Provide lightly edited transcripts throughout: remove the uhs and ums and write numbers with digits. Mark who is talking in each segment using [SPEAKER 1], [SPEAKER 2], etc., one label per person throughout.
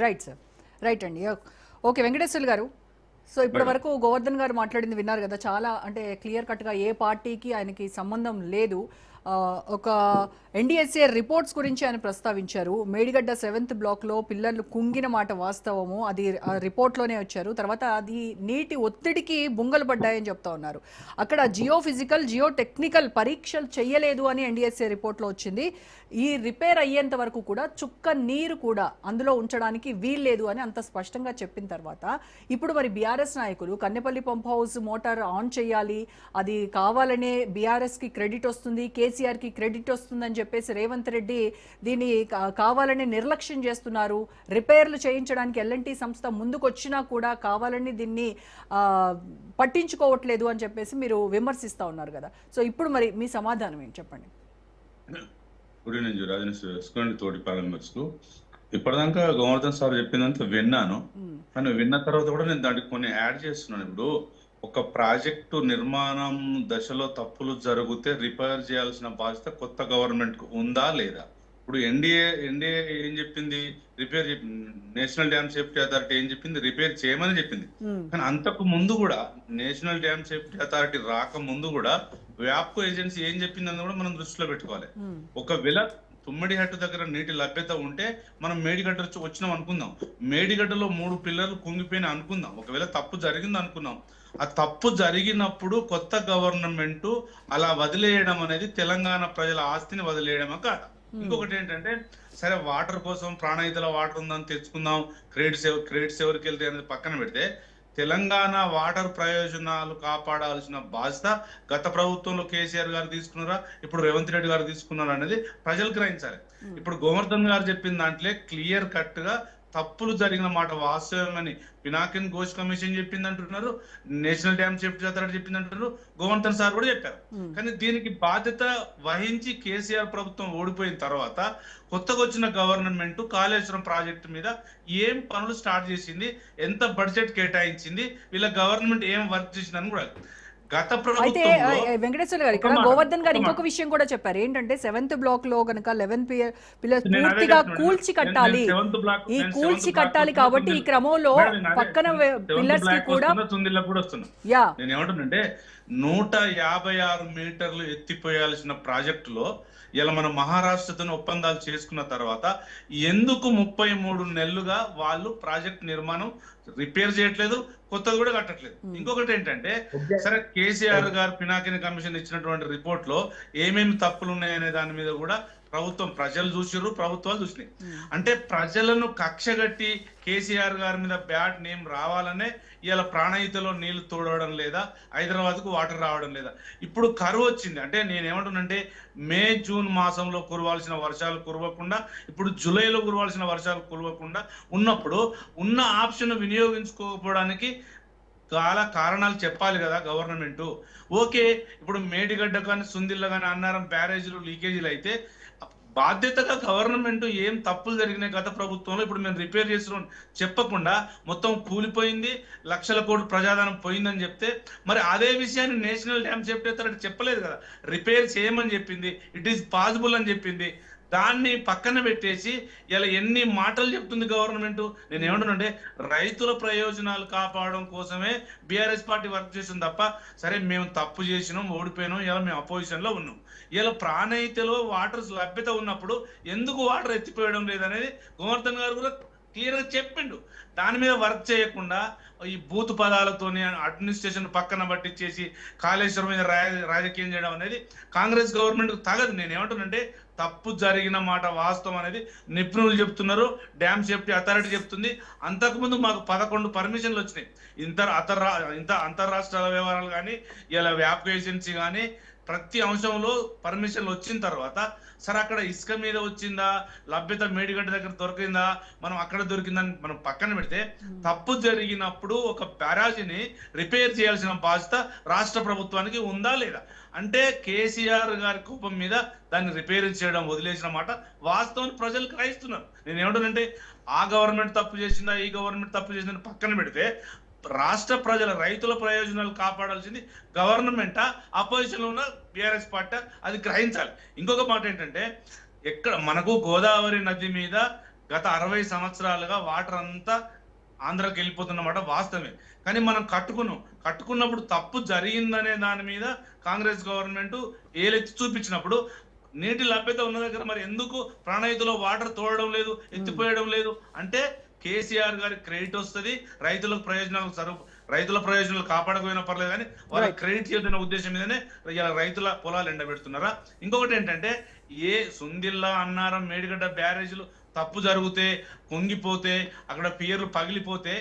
[SPEAKER 1] Right sir. Right అండి. Okay Venkateswarlu గారు. So ఇప్పటి వరకు గోవర్ధన్ గారు మాట్లాడింది విన్నారు కదా, చాలా అంటే క్లియర్ కట్గా ఏ పార్టీకి ఆయనకి సంబంధం లేదు. ఒక ఎన్డీఎస్ఏ రిపోర్ట్స్ గురించి ఆయన ప్రస్తావించారు. మేడిగడ్డ 7th బ్లాక్లో పిల్లలు కుంగిన మాట వాస్తవము, అది రిపోర్ట్లోనే వచ్చారు. తర్వాత అది నీటి ఒత్తిడికి బుంగలు పడ్డాయని చెప్తా ఉన్నారు. అక్కడ జియో ఫిజికల్ జియో టెక్నికల్ పరీక్షలు చేయలేదు అని ఎన్డీఎస్ఏ రిపోర్ట్లో వచ్చింది. ఈ రిపేర్ అయ్యేంత వరకు కూడా చుక్క నీరు కూడా అందులో ఉంచడానికి వీల్లేదు అని అంత స్పష్టంగా చెప్పిన తర్వాత ఇప్పుడు మరి బీఆర్ఎస్ నాయకులు Kannepalli pump house motor on చేయాలి, అది కావాలనే బీఆర్ఎస్కి క్రెడిట్ వస్తుంది, కేసీఆర్కి క్రెడిట్ వస్తుందని చెప్పేసి రేవంత్ రెడ్డి దీన్ని కావాలని నిర్లక్ష్యం చేస్తున్నారు. రిపేర్లు చేయించడానికి ఎల్ఎన్టీ సంస్థ ముందుకు వచ్చినా కూడా కావాలని దీన్ని పట్టించుకోవట్లేదు అని చెప్పేసి మీరు విమర్శిస్తూ ఉన్నారు కదా. సో ఇప్పుడు మరి మీ సమాధానం ఏంటి చెప్పండి.
[SPEAKER 2] ఇప్పుడు నేను రాజేశ్వరి తోటి పాలనకు ఇప్పటిదాకా గోవర్ధన్ సార్ చెప్పిందంతా విన్నాను, కానీ విన్న తర్వాత కూడా నేను దానికి కొన్ని యాడ్ చేస్తున్నాను. ఇప్పుడు ఒక ప్రాజెక్టు నిర్మాణం దశలో తప్పులు జరిగితే రిపేర్ చేయాల్సిన బాధ్యత కొత్త గవర్నమెంట్ కు ఉందా లేదా? ఇప్పుడు ఎన్డీఏ ఏం చెప్పింది? Repair, national dam safety authority ఏం చెప్పింది? రిపేర్ చేయమని చెప్పింది. కానీ అంతకు ముందు కూడా నేషనల్ డ్యామ్ సేఫ్టీ అథారిటీ రాక ముందు కూడా వ్యాప్కో ఏజెన్సీ ఏం చెప్పిందని కూడా మనం దృష్టిలో పెట్టుకోవాలి. ఒకవేళ తుమ్మిడిహట్టు దగ్గర నీటి లభ్యత ఉంటే మనం మేడిగడ్డ వచ్చినాం అనుకుందాం, మేడిగడ్డలో 3 పిల్లర్లు కుంగిపోయినా అనుకుందాం, ఒకవేళ తప్పు జరిగింది అనుకున్నాం. ఆ తప్పు జరిగినప్పుడు కొత్త గవర్నమెంట్ అలా వదిలేయడం అనేది తెలంగాణ ప్రజల ఆస్తిని వదిలేయడమా కాదా? ఇంకొకటి ఏంటంటే, సరే వాటర్ కోసం ప్రాణహితల వాటర్ ఉందని తెచ్చుకుందాం, క్రెడిట్స్ ఎవరికి వెళ్తే అనేది పక్కన పెడితే, తెలంగాణ వాటర్ ప్రయోజనాలు కాపాడాల్సిన బాధ్యత గత ప్రభుత్వంలో కేసీఆర్ గారు తీసుకున్నారా, ఇప్పుడు రేవంత్ రెడ్డి గారు తీసుకున్నారా అనేది ప్రజలు గ్రహించాలి. ఇప్పుడు గోవర్ధన్ గారు చెప్పిన దాంట్లో క్లియర్ కట్ గా తప్పులు జరిగిన మాట వాస్తవమని పినాకిన్ ఘోష్ కమిషన్ చెప్పింది అంటున్నారు, నేషనల్ డ్యామ్ సేఫ్టీ అథారిటీ చెప్పింది అంటున్నారు, గోవర్ధన్ సార్ కూడా చెప్పారు. కానీ దీనికి బాధ్యత వహించి కేసీఆర్ ప్రభుత్వం ఓడిపోయిన తర్వాత కొత్తగా వచ్చిన గవర్నమెంట్ కాళేశ్వరం ప్రాజెక్టు మీద ఏం పనులు స్టార్ట్ చేసింది, ఎంత బడ్జెట్ కేటాయించింది, వీళ్ళ గవర్నమెంట్ ఏం వర్క్ చేసిందని కూడా.
[SPEAKER 1] అయితే వెంకటేశ్వర గారు ఇక్కడ గోవర్ధన్ గారు ఇంకొక విషయం కూడా చెప్పారు. ఏంటంటే 7th బ్లాక్ లో కనుక 11 పిల్లర్స్ పూర్తిగా కూల్చి కట్టాలి, ఈ కూల్చి కట్టాలి కాబట్టి ఈ క్రమంలో పక్కన పిల్లర్స్ కి కూడా
[SPEAKER 2] నేను ఏమంటున్నానంటే 156 మీటర్లు ఎత్తిపోయాల్సిన ప్రాజెక్టులో ఇలా మనం మహారాష్ట్రతో ఒప్పందాలు చేసుకున్న తర్వాత ఎందుకు 33 నెలలుగా వాళ్ళు ప్రాజెక్ట్ నిర్మాణం రిపేర్ చేయట్లేదు, కొత్తది కూడా కట్టట్లేదు? ఇంకొకటి ఏంటంటే, సరే కేసీఆర్ గారు పినాకిని కమిషన్ ఇచ్చినటువంటి రిపోర్ట్ లో ఏమేమి తప్పులు ఉన్నాయనే దాని మీద కూడా ప్రభుత్వం, ప్రజలు చూసిర్రు, ప్రభుత్వాలు చూసినాయి. అంటే ప్రజలను కక్షగట్టి కేసీఆర్ గారి మీద బ్యాడ్ నేమ్ రావాలనే ఇలా ప్రాణహితలో నీళ్లు తోడవడం లేదా, హైదరాబాద్ కు వాటర్ రావడం లేదా. ఇప్పుడు కరువు వచ్చింది అంటే నేనేమంటున్నానంటే, మే జూన్ మాసంలో కురవాల్సిన వర్షాలు కురవకుండా ఇప్పుడు జూలైలో కురవాల్సిన వర్షాలు కురవకుండా ఉన్నప్పుడు ఉన్న ఆప్షన్ వినియోగించుకోకపోవడానికి చాలా కారణాలు చెప్పాలి కదా గవర్నమెంట్. ఓకే, ఇప్పుడు మేడిగడ్డ కానీ సుందిల్ల కానీ అన్నారం బ్యారేజీలు లీకేజీలు అయితే బాధ్యతగా గవర్నమెంట్ ఏం తప్పులు జరిగినాయి గత ప్రభుత్వంలో, ఇప్పుడు మేము రిపేర్ చేస్తున్నాం చెప్పకుండా మొత్తం కూలిపోయింది, లక్షల కోట్ల ప్రజాధనం పోయిందని చెప్తే, మరి అదే విషయాన్ని నేషనల్ డ్యామ్ సేఫ్టీ అథారిటీ చెప్పలేదు కదా, రిపేర్ చేయమని చెప్పింది, ఇట్ ఈస్ పాసిబుల్ అని చెప్పింది. దాన్ని పక్కన పెట్టేసి ఇలా ఎన్ని మాటలు చెప్తుంది గవర్నమెంట్. నేను ఏమంటున్నానంటే, రైతుల ప్రయోజనాలు కాపాడడం కోసమే బీఆర్ఎస్ పార్టీ వర్క్ చేసింది తప్ప, సరే మేము తప్పు చేసినాం, ఓడిపోయినాం, ఇలా మేము అపోజిషన్ లో ఉన్నాం, ఇలా ప్రాణహితలో వాటర్ లభ్యత ఉన్నప్పుడు ఎందుకు వాటర్ ఎత్తిపోయడం లేదనేది గోవర్ధన్ గారు కూడా క్లియర్ గా చెప్పిండు. దాని మీద వర్క్ చేయకుండా ఈ బూత్ పదాలతోని అడ్మినిస్ట్రేషన్ పక్కన పట్టించేసి కాళేశ్వరం మీద రాజకీయం చేయడం అనేది కాంగ్రెస్ గవర్నమెంట్ తగదు. నేను ఏమంటున్నానంటే, తప్పు జరిగిన మాట వాస్తవం అనేది నిపుణులు చెప్తున్నారు, డ్యామ్ సేఫ్టీ అథారిటీ చెప్తుంది. అంతకుముందు మాకు 11 పర్మిషన్లు వచ్చినాయి. అంతర్రాష్ట్రాల వ్యవహారాలు కానీ, ఇలా వ్యాప్కో ఏజెన్సీ కానీ ప్రతి అంశంలో పర్మిషన్లు వచ్చిన తర్వాత, సరే అక్కడ ఇసుక మీద వచ్చిందా, లభ్యత మేడిగడ్డ దగ్గర దొరికిందా, మనం అక్కడ దొరికిందని మనం పక్కన పెడితే, తప్పు జరిగినప్పుడు ఒక బ్యారేజీని రిపేర్ చేయాల్సిన బాధ్యత రాష్ట్ర ప్రభుత్వానికి ఉందా లేదా? అంటే కేసీఆర్ గారి కోపం మీద దాన్ని రిపేర్ చేయడం వదిలేసిన మాట వాస్తవాన్ని ప్రజలు గ్రహిస్తున్నారు. నేను ఏమంటానంటే, ఆ గవర్నమెంట్ తప్పు చేసిందా, ఈ గవర్నమెంట్ తప్పు చేసిందని పక్కన పెడితే, రాష్ట్ర ప్రజల రైతుల ప్రయోజనాలు కాపాడాల్సింది గవర్నమెంటా, అపోజిషన్ లో ఉన్న బీఆర్ఎస్ పార్టీ, అది గ్రహించాలి. ఇంకొక మాట ఏంటంటే, ఎక్కడ మనకు గోదావరి నది మీద గత 60 సంవత్సరాలుగా వాటర్ అంతా ఆంధ్రాకి వెళ్ళిపోతున్నమాట వాస్తవమే. కానీ మనం కట్టుకున్నప్పుడు తప్పు జరిగిందనే దాని మీద కాంగ్రెస్ గవర్నమెంట్ ఏలెత్తి చూపించినప్పుడు నీటి లభ్యత ఉన్న దగ్గర మరి ఎందుకు ప్రాణహితలో వాటర్ తోడడం లేదు, ఎత్తిపోయడం లేదు అంటే కేసీఆర్ గారి క్రెడిట్ వస్తుంది, రైతుల ప్రయోజనాలు కాపాడకపోయినా పర్లేదు కానీ వాళ్ళ క్రెడిట్ ఇవ్వదన్న ఉద్దేశం మీదనే ఇలా రైతుల పొలాలు ఎండబెడుతున్నారా. ఇంకొకటి ఏంటంటే సుందిల్లా, అన్నారం, మేడిగడ్డ బ్యారేజీలు తప్పు జరిగితే, కుంగిపోతే, అక్కడ పియర్లు పగిలిపోతే,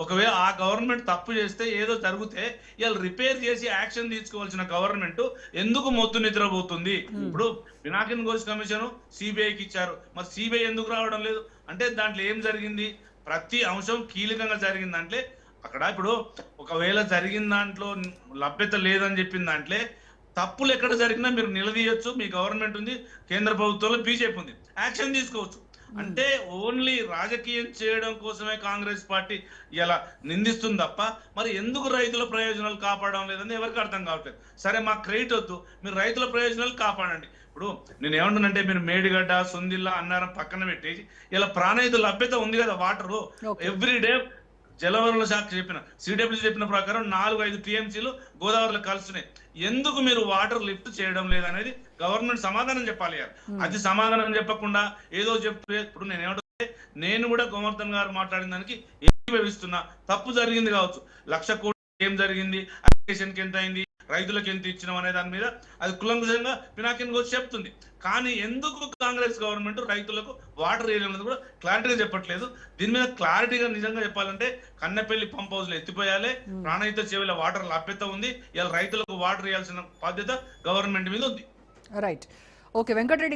[SPEAKER 2] ఒకవేళ ఆ గవర్నమెంట్ తప్పు చేస్తే ఏదో జరిగితే ఇలా రిపేర్ చేసి యాక్షన్ తీసుకోవాల్సిన గవర్నమెంట్ ఎందుకు మొత్తు నిద్రపోతుంది? ఇప్పుడు పినాకిన్ ఘోష్ కమిషన్ సిబిఐకి ఇచ్చారు, మరి సిబిఐ ఎందుకు రావడం లేదు అంటే దాంట్లో ఏం జరిగింది? ప్రతి అంశం కీలకంగా జరిగిన దాంట్లో అక్కడ ఇప్పుడు ఒకవేళ జరిగిన దాంట్లో లభ్యత లేదని చెప్పిన దాంట్లో తప్పులు ఎక్కడ జరిగినా మీరు నిలదీయొచ్చు, మీ గవర్నమెంట్ ఉంది, కేంద్ర ప్రభుత్వంలో బీజేపీ ఉంది, యాక్షన్ తీసుకోవచ్చు. అంటే ఓన్లీ రాజకీయం చేయడం కోసమే కాంగ్రెస్ పార్టీ ఇలా నిందిస్తుంది తప్ప మరి ఎందుకు రైతుల ప్రయోజనాలు కాపాడడం లేదని ఎవరికి అర్థం కావట్లేదు. సరే మాకు క్రెడిట్ వద్దు, మీరు రైతుల ప్రయోజనాలు కాపాడండి. ఇప్పుడు నేను ఏమంటున్నానంటే మీరు మేడిగడ్డ, సుందిల్లా, అన్నారం పక్కన పెట్టేసి ఇలా ప్రాణహిత లభ్యత ఉంది కదా వాటరు ఎవ్రీడే జలవనరుల శాఖ చెప్పిన సిడబ్ల్యూ చెప్పిన ప్రకారం 4-5 టీఎంసీలు గోదావరిలో కలుస్తున్నాయి. ఎందుకు మీరు వాటర్ లిఫ్ట్ చేయడం లేదనేది గవర్నమెంట్ సమాధానం చెప్పాలి. అది సమాధానం చెప్పకుండా ఏదో చెప్తే ఇప్పుడు నేను కూడా గోవర్ధన్ గారు మాట్లాడిన దానికి ఏకీభవిస్తున్నా. తప్పు జరిగింది కావచ్చు, 1,00,000 కోట్లు ఏం జరిగింది, అప్లికేషన్కి ఎంత అయింది, రైతులకు ఎంత ఇచ్చినాం అనే దాని మీద అది కులంకుశంగా పినాకిన్ ఘోష్ చెప్తుంది. కానీ ఎందుకు కాంగ్రెస్ గవర్నమెంట్ రైతులకు వాటర్ వేయాలన్నది కూడా క్లారిటీగా చెప్పట్లేదు. దీని మీద క్లారిటీగా నిజంగా చెప్పాలంటే కన్నెపల్లి పంప్ హౌస్ లో ఎత్తిపోయాలి, ప్రాణహిత చెవిలో వాటర్ లభ్యత ఉంది, ఇలా రైతులకు వాటర్ వేయాల్సిన బాధ్యత గవర్నమెంట్ మీద ఉంది.
[SPEAKER 1] రైట్. ఓకే వెంకటరెడ్డి